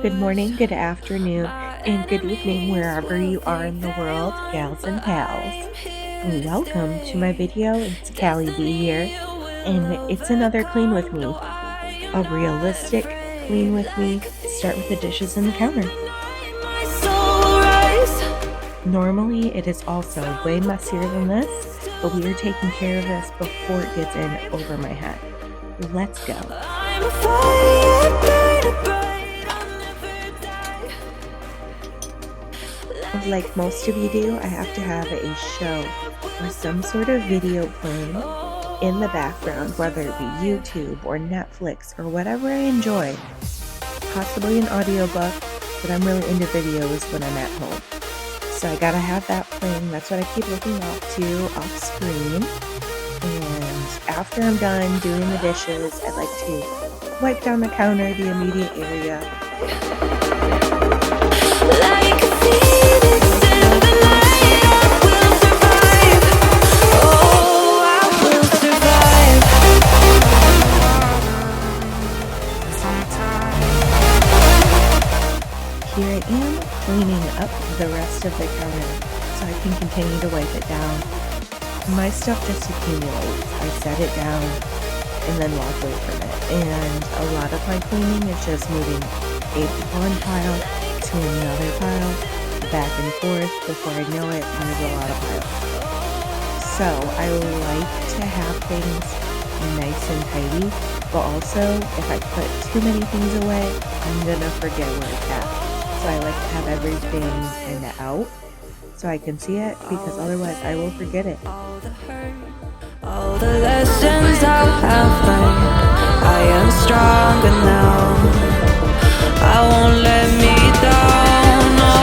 Good morning, good afternoon, and good evening wherever you are in the world, gals and pals. Welcome to my video. It's Callie B here, and it's another clean with me. A realistic clean with me. Start with the dishes and the counter. Normally, it is also way messier than this, but we are taking care of this before it gets in over my head. Let's go. Like most of you do, I have to have a show or some sort of video playing in the background, whether it be YouTube or Netflix or whatever I enjoy. Possibly an audiobook, but I'm really into videos when I'm at home. So I gotta have that playing. That's what I keep looking off screen. And after I'm done doing the dishes, I like to wipe down the counter, the immediate area. Here I am cleaning up the rest of the counter so I can continue to wipe it down. My stuff just accumulates. I set it down and then walk away from it. And a lot of my cleaning is just moving one pile to another pile, back and forth. Before I know it, there's a lot of piles. So I like to have things nice and tidy, but also if I put too many things away, I'm gonna forget where it's at. So I like to have everything kind of out so I can see it, because otherwise I will forget it. All the lessons I have learned, I am stronger now. I won't let me down. No,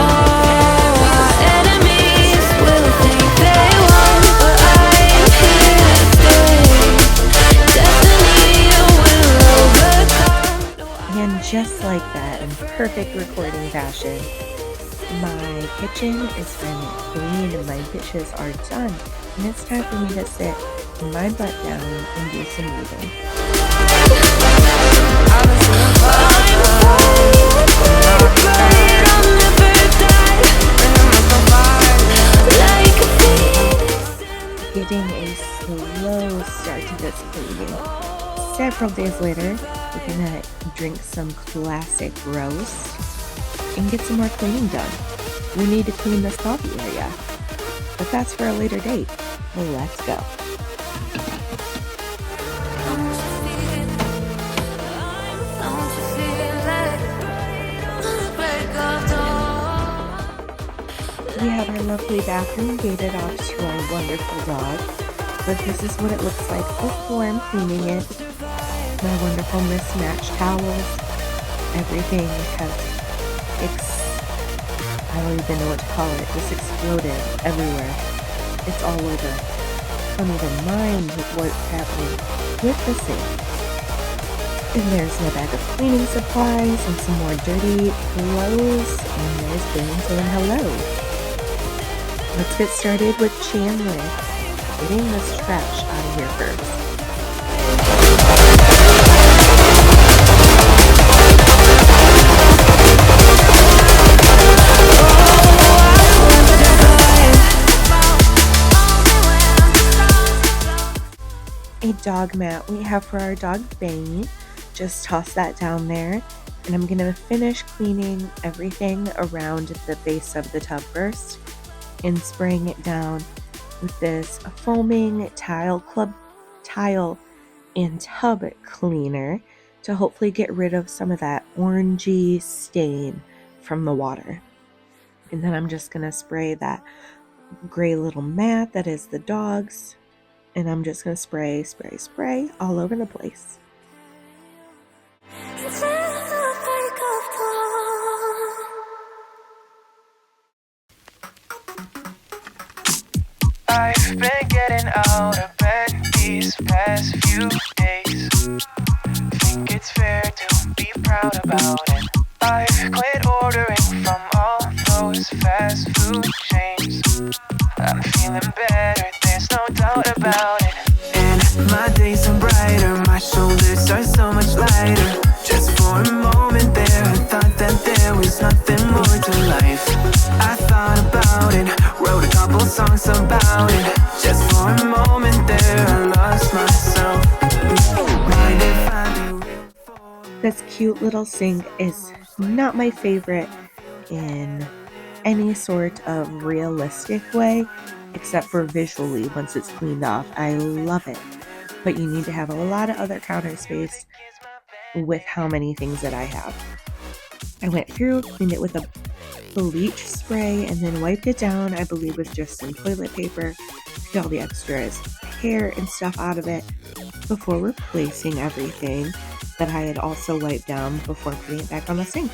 my enemies will think they won, but I am here to stay. Destiny will overcome. And just like that, in perfect recording fashion, my kitchen is finally clean and my dishes are done. And it's time for me to sit my butt down and do some reading. Getting a slow start to this cleaning. Several days later, we're gonna drink some classic roast and get some more cleaning done. We need to clean this coffee area, but that's for a later date. Let's go. We have our lovely bathroom gated off to our wonderful dog, but this is what it looks like before I'm cleaning it. My wonderful mismatched towels, everything has I don't even know what to call it, just exploded everywhere. It's all over. I don't even mind what's happening with the sink. And there's my bag of cleaning supplies and some more dirty clothes, and there's Boone saying hello. Let's get started with Chandler getting this trash out of here first. A dog mat we have for our dog Benny. Just toss that down there, and I'm gonna finish cleaning everything around the base of the tub first and spraying it down with this foaming tile and tub cleaner to hopefully get rid of some of that orangey stain from the water. And then I'm just gonna spray that gray little mat that is the dog's, and I'm just gonna spray all over the place. I've been getting out of bed these past few days. Think it's fair to be proud about it. I've quit ordering from all those fast food chains. I'm feeling better, there's no doubt about it. And my days are brighter, my shoulders are so much lighter. Just for a moment there, I thought that cute little sink is not my favorite in any sort of realistic way, except for visually once it's cleaned off. I love it. But you need to have a lot of other counter space with how many things that I have. I went through, cleaned it with a bleach spray, and then wiped it down, I believe with just some toilet paper, to get all the extras, hair and stuff out of it before replacing everything that I had also wiped down before putting it back on the sink.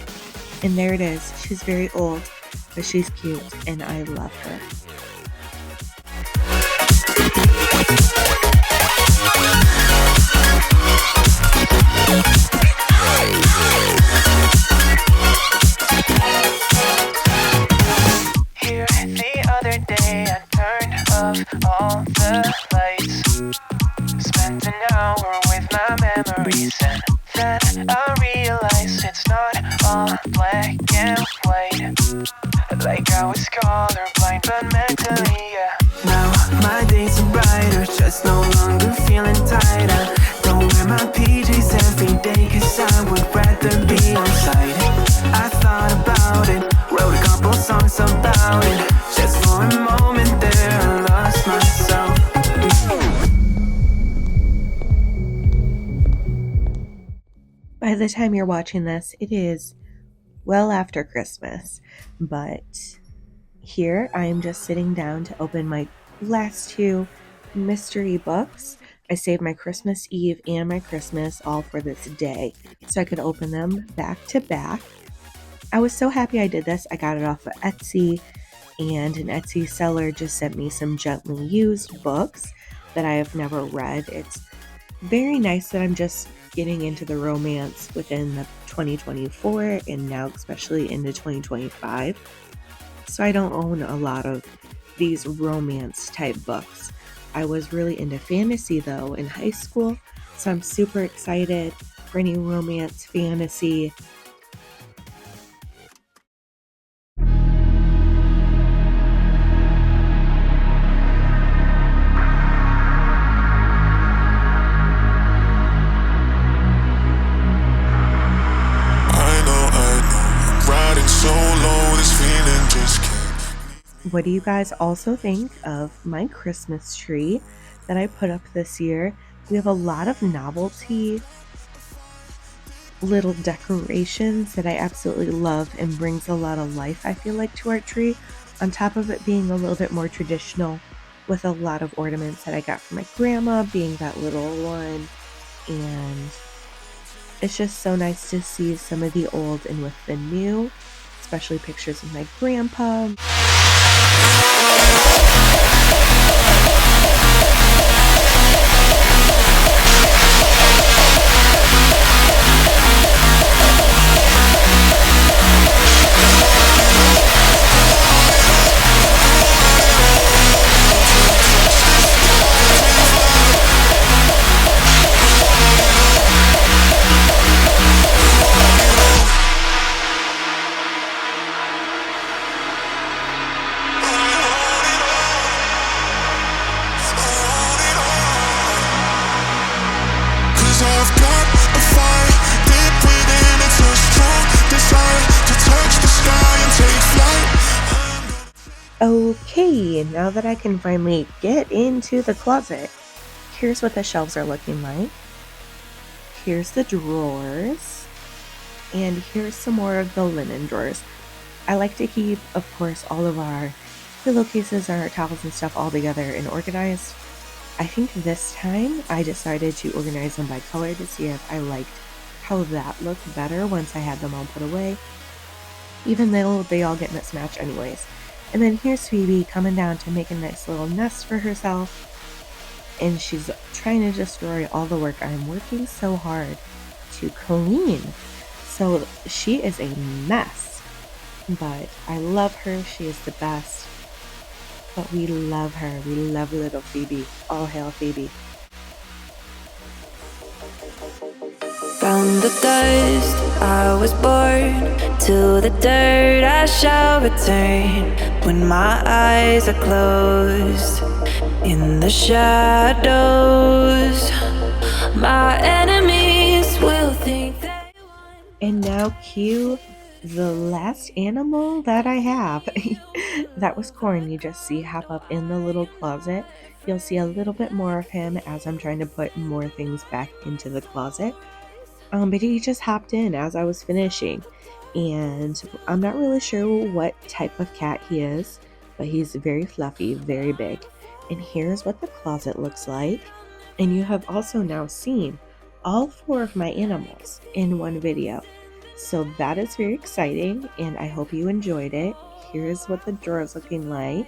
And there it is. She's very old, but she's cute, and I love her. Here the other day I turned off all the lights, spent an hour with my memories, and then I realized it's not all black and white, like I was colorblind but mentally, yeah. Now my days are brighter, just no longer feeling tighter. Don't wear my PJs every day, cause I would rather be on site. I thought about it, wrote a couple songs about it. Just for a moment there, I lost myself. By the time you're watching this, it is well after Christmas, but here I am just sitting down to open my last two mystery books. I saved my Christmas Eve and my Christmas all for this day, so I could open them back to back. I was so happy I did this. I got it off of Etsy, and an Etsy seller just sent me some gently used books that I have never read. It's very nice that I'm just getting into the romance within the 2024 and now especially into 2025. So I don't own a lot of these romance type books. I was really into fantasy though in high school, so I'm super excited for any romance fantasy. What do you guys also think of my Christmas tree that I put up this year? We have a lot of novelty little decorations that I absolutely love and brings a lot of life, I feel like, to our tree, on top of it being a little bit more traditional with a lot of ornaments that I got from my grandma, being that little one. And it's just so nice to see some of the old and with the new, especially pictures of my grandpa. Okay, now that I can finally get into the closet, here's what the shelves are looking like. Here's the drawers, and here's some more of the linen drawers. I like to keep, of course, all of our pillowcases and our towels and stuff all together and organized. I think this time I decided to organize them by color to see if I liked how that looked better once I had them all put away, even though they all get mismatched anyways. And then here's Phoebe coming down to make a nice little nest for herself, and she's trying to destroy all the work I'm working so hard to clean. So she is a mess, but I love her. She is the best. But we love her. We love little Phoebe. All hail Phoebe. From the dust I was born, to the dirt I shall return. When my eyes are closed, in the shadows, my enemies will think they won. And now cue the last animal that I have. That was Corn. You just see hop up in the little closet. You'll see a little bit more of him as I'm trying to put more things back into the closet. But he just hopped in as I was finishing. And I'm not really sure what type of cat he is, but he's very fluffy, very big. And here's what the closet looks like. And you have also now seen all 4 of my animals in one video. So that is very exciting, and I hope you enjoyed it. Here's what the drawer is looking like.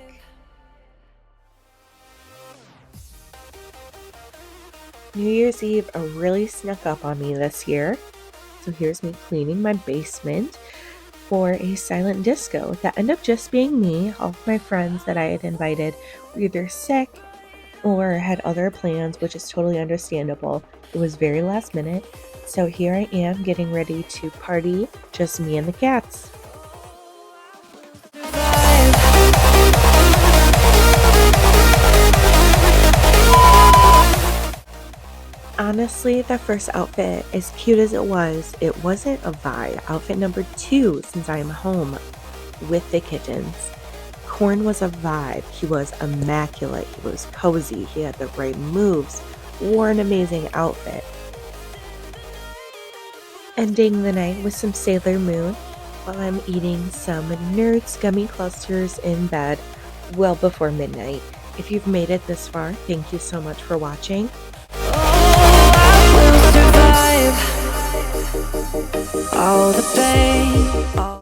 New Year's Eve really snuck up on me this year. So here's me cleaning my basement for a silent disco that ended up just being me. All of my friends that I had invited were either sick or had other plans, which is totally understandable. It was very last minute. So here I am getting ready to party, just me and the cats. Honestly, the first outfit, as cute as it wasn't a vibe. Outfit number 2, since I am home with the kittens. Corn was a vibe. He was immaculate. He was cozy. He had the right moves. Wore an amazing outfit. Ending the night with some Sailor Moon while I'm eating some Nerds gummy clusters in bed well before midnight. If you've made it this far, thank you so much for watching. All the pain